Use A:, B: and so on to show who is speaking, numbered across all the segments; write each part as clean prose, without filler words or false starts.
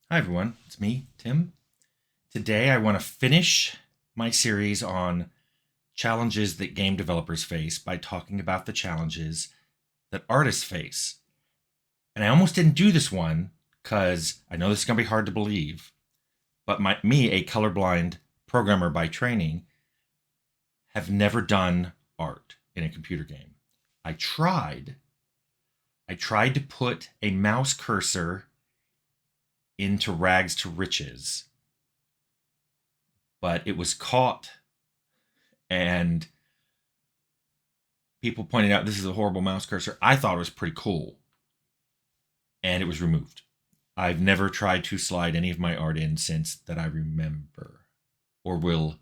A: Hi, everyone. It's me, Tim. Today, I want to finish my series on challenges that game developers face by talking about the challenges that artists face. And I almost didn't do this one because I know this is going to be hard to believe, but me, a colorblind programmer by training, have never done art in a computer game. I tried. I tried to put a mouse cursor into rags to riches, but it was caught, and people pointed out this is a horrible mouse cursor. I thought it was pretty cool, and it was removed. I've never tried to slide any of my art in since that I remember or will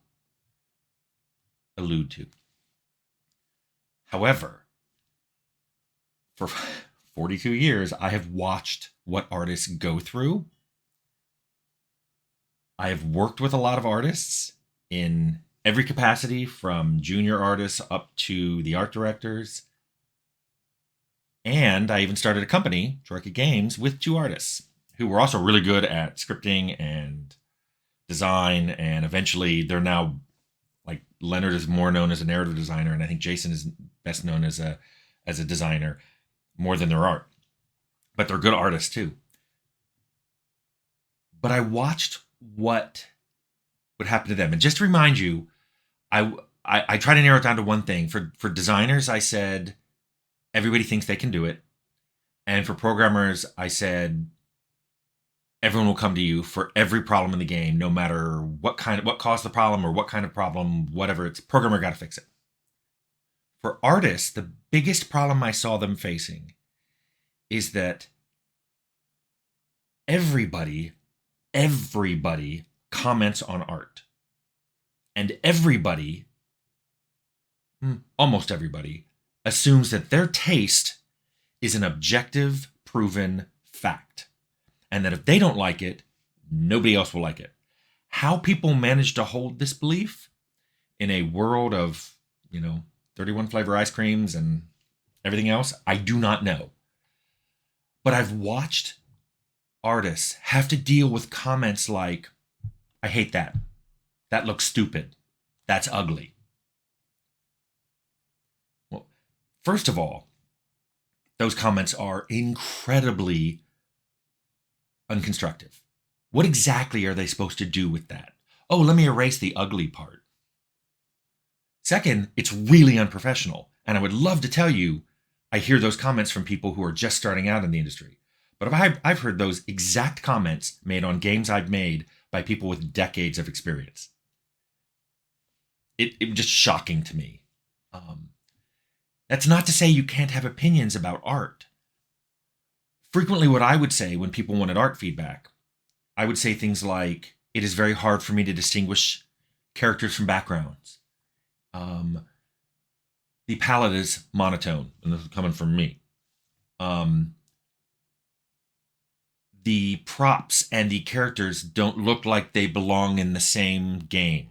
A: allude to. However, for 42 years, I have watched what artists go through. I have worked with a lot of artists in every capacity, from junior artists up to the art directors. And I even started a company, Troika Games, with two artists who were also really good at scripting and design. And eventually, they're now, like, Leonard is more known as a narrative designer, and I think Jason is best known as a designer more than their art. But they're good artists too. But I watched what would happen to them, and just to remind you, I try to narrow it down to one thing. For designers, I said everybody thinks they can do it, and for programmers, I said everyone will come to you for every problem in the game, no matter what caused the problem or what kind of problem, whatever. It's programmer got to fix it. For artists, the biggest problem I saw them facing is that everybody comments on art, and almost everybody, assumes that their taste is an objective, proven fact, and that if they don't like it, nobody else will like it. How people manage to hold this belief in a world of, 31 flavor ice creams and everything else, I do not know. But I've watched artists have to deal with comments like, I hate that. That looks stupid. That's ugly. Well, first of all, those comments are incredibly unconstructive. What exactly are they supposed to do with that? Oh, let me erase the ugly part. Second, it's really unprofessional. And I would love to tell you, I hear those comments from people who are just starting out in the industry. But I've heard those exact comments made on games I've made by people with decades of experience. It was just shocking to me. That's not to say you can't have opinions about art. Frequently, what I would say when people wanted art feedback, I would say things like, it is very hard for me to distinguish characters from backgrounds. The palette is monotone, and this is coming from me. The props and the characters don't look like they belong in the same game.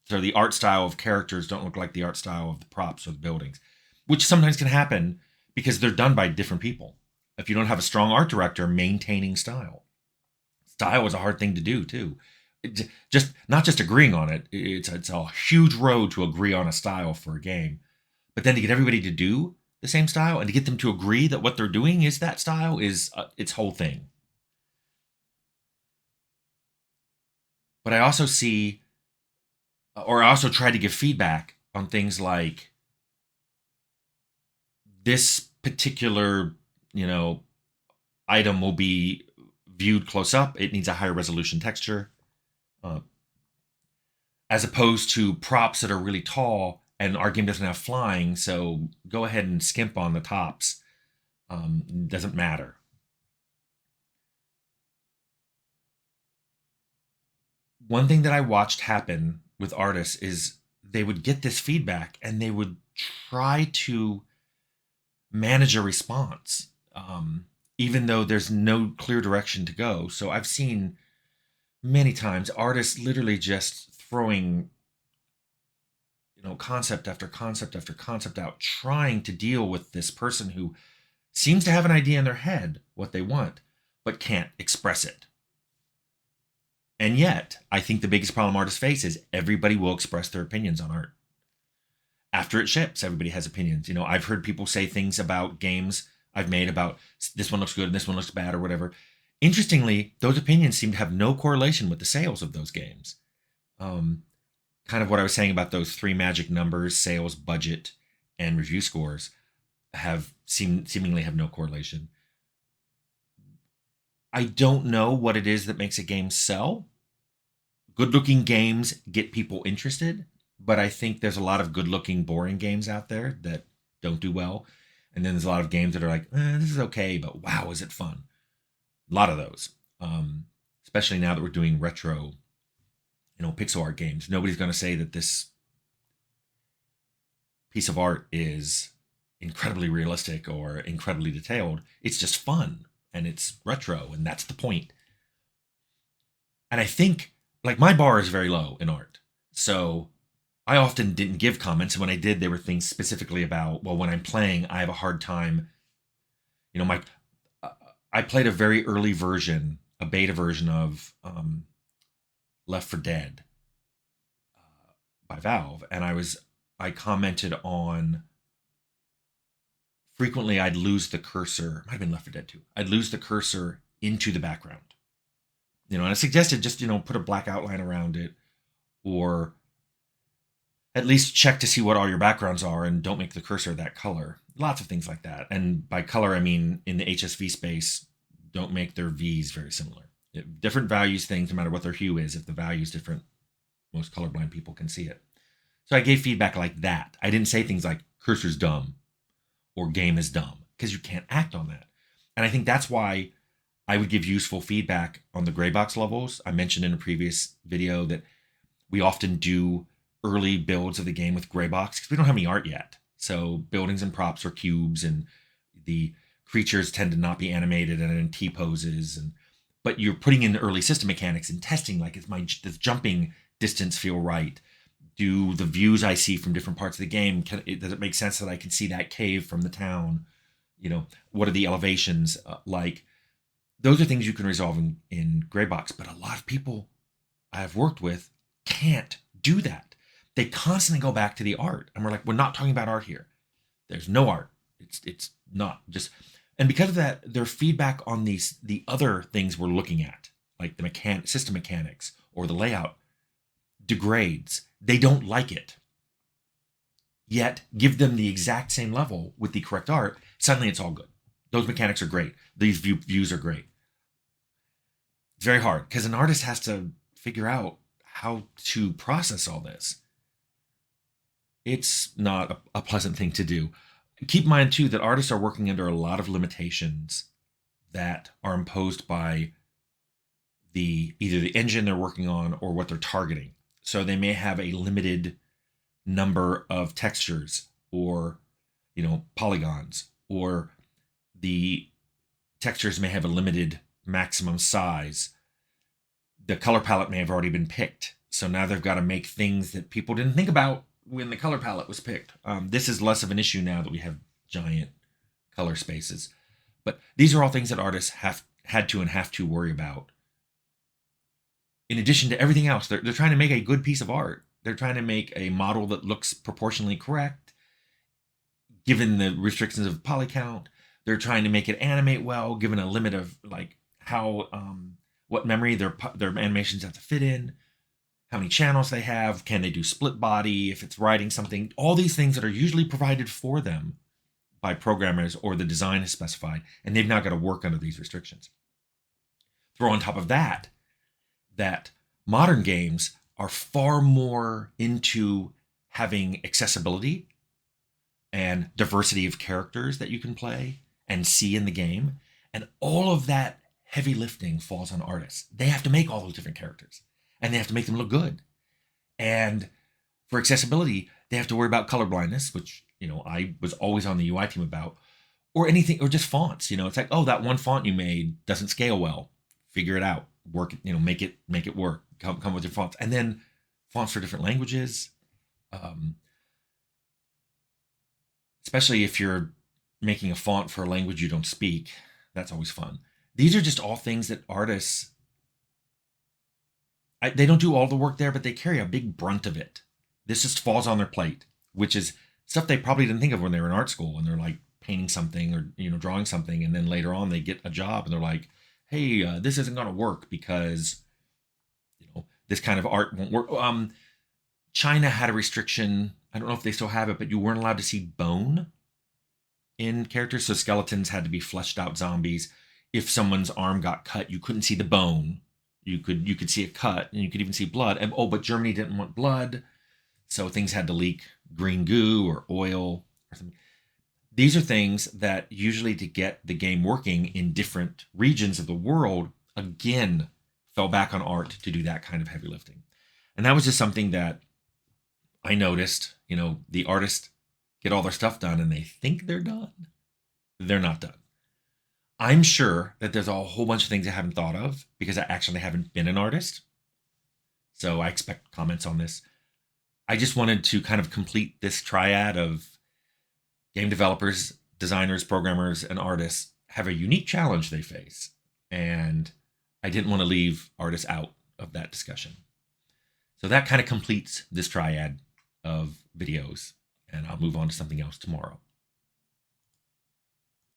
A: So the art style of characters don't look like the art style of the props or the buildings, which sometimes can happen because they're done by different people. If you don't have a strong art director maintaining style is a hard thing to do too. Just not just agreeing on it. It's a huge road to agree on a style for a game, but then to get everybody to do the same style and to get them to agree that what they're doing is that style is its whole thing. But I also see, or I also try to give feedback on things like, this particular, item will be viewed close up. It needs a higher resolution texture, as opposed to props that are really tall and our game doesn't have flying. So go ahead and skimp on the tops. Doesn't matter. One thing that I watched happen with artists is they would get this feedback and they would try to manage a response, even though there's no clear direction to go. So I've seen many times artists literally just throwing, concept after concept after concept out, trying to deal with this person who seems to have an idea in their head what they want, but can't express it. And yet, I think the biggest problem artists face is everybody will express their opinions on art. After it ships, everybody has opinions. I've heard people say things about games I've made about this one looks good and this one looks bad or whatever. Interestingly, those opinions seem to have no correlation with the sales of those games. Um, Kind of what I was saying about those three magic numbers, sales, budget, and review scores, seemingly have no correlation. I don't know what it is that makes a game sell. Good-looking games get people interested, but I think there's a lot of good-looking, boring games out there that don't do well. And then there's a lot of games that are like, this is okay, but wow, is it fun? A lot of those, especially now that we're doing retro, pixel art games. Nobody's going to say that this piece of art is incredibly realistic or incredibly detailed. It's just fun and it's retro, and that's the point. And I think, like, my bar is very low in art. So I often didn't give comments. And when I did, there were things specifically about, well, when I'm playing, I have a hard time. I played a very early version, a beta version of Left 4 Dead by Valve, and I commented on frequently I'd lose the cursor. Might have been Left 4 Dead 2. I'd lose the cursor into the background. And I suggested just put a black outline around it, or at least check to see what all your backgrounds are and don't make the cursor that color. Lots of things like that. And by color, I mean in the HSV space, don't make their V's very similar. Different values things, no matter what their hue is. If the value is different, most colorblind people can see it. So I gave feedback like that. I didn't say things like cursor's dumb or game is dumb, because you can't act on that. And I think that's why I would give useful feedback on the gray box levels. I mentioned in a previous video that we often do early builds of the game with gray box because we don't have any art yet. So buildings and props are cubes, and the creatures tend to not be animated and in T poses. But you're putting in the early system mechanics and testing, like, does jumping distance feel right? Do the views I see from different parts of the game, does it make sense that I can see that cave from the town? What are the elevations like? Those are things you can resolve in gray box. But a lot of people I've worked with can't do that. They constantly go back to the art, and we're like, we're not talking about art here. There's no art. It's not just. And because of that, their feedback on the other things we're looking at, like the system mechanics or the layout, degrades. They don't like it. Yet give them the exact same level with the correct art, suddenly it's all good. Those mechanics are great. These views are great. It's very hard because an artist has to figure out how to process all this. It's not a pleasant thing to do. Keep in mind, too, that artists are working under a lot of limitations that are imposed by either the engine they're working on or what they're targeting. So they may have a limited number of textures or, polygons, or the textures may have a limited maximum size. The color palette may have already been picked. So now they've got to make things that people didn't think about when the color palette was picked. This is less of an issue now that we have giant color spaces. But these are all things that artists had to and have to worry about. In addition to everything else, they're trying to make a good piece of art. They're trying to make a model that looks proportionally correct, given the restrictions of poly count. They're trying to make it animate well, given a limit of what memory their animations have to fit in, how many channels they have, can they do split body if it's writing something. All these things that are usually provided for them by programmers or the design is specified, and they've now got to work under these restrictions. Throw on top of that modern games are far more into having accessibility and diversity of characters that you can play and see in the game. And all of that heavy lifting falls on artists. They have to make all those different characters, and they have to make them look good. And for accessibility, they have to worry about color blindness, which, I was always on the UI team about, or anything, or just fonts. It's like, oh, that one font you made doesn't scale well. Figure it out. Work it, make it work. Come with your fonts. And then fonts for different languages. Especially if you're making a font for a language you don't speak. That's always fun. These are just all things that artists they don't do all the work there, but they carry a big brunt of it. This just falls on their plate, which is stuff they probably didn't think of when they were in art school and they're like painting something or drawing something, and then later on they get a job and they're like, hey, this isn't going to work because this kind of art won't work. China had a restriction. I don't know if they still have it, but you weren't allowed to see bone in characters. So skeletons had to be fleshed out zombies. If someone's arm got cut, you couldn't see the bone. You could see a cut, and you could even see blood. And but Germany didn't want blood, so things had to leak green goo or oil or something. These are things that usually, to get the game working in different regions of the world, again, fell back on art to do that kind of heavy lifting. And that was just something that I noticed. The artists get all their stuff done and they think they're done. They're not done. I'm sure that there's a whole bunch of things I haven't thought of because I actually haven't been an artist. So I expect comments on this. I just wanted to kind of complete this triad of game developers, designers, programmers, and artists have a unique challenge they face. And I didn't want to leave artists out of that discussion. So that kind of completes this triad of videos, and I'll move on to something else tomorrow.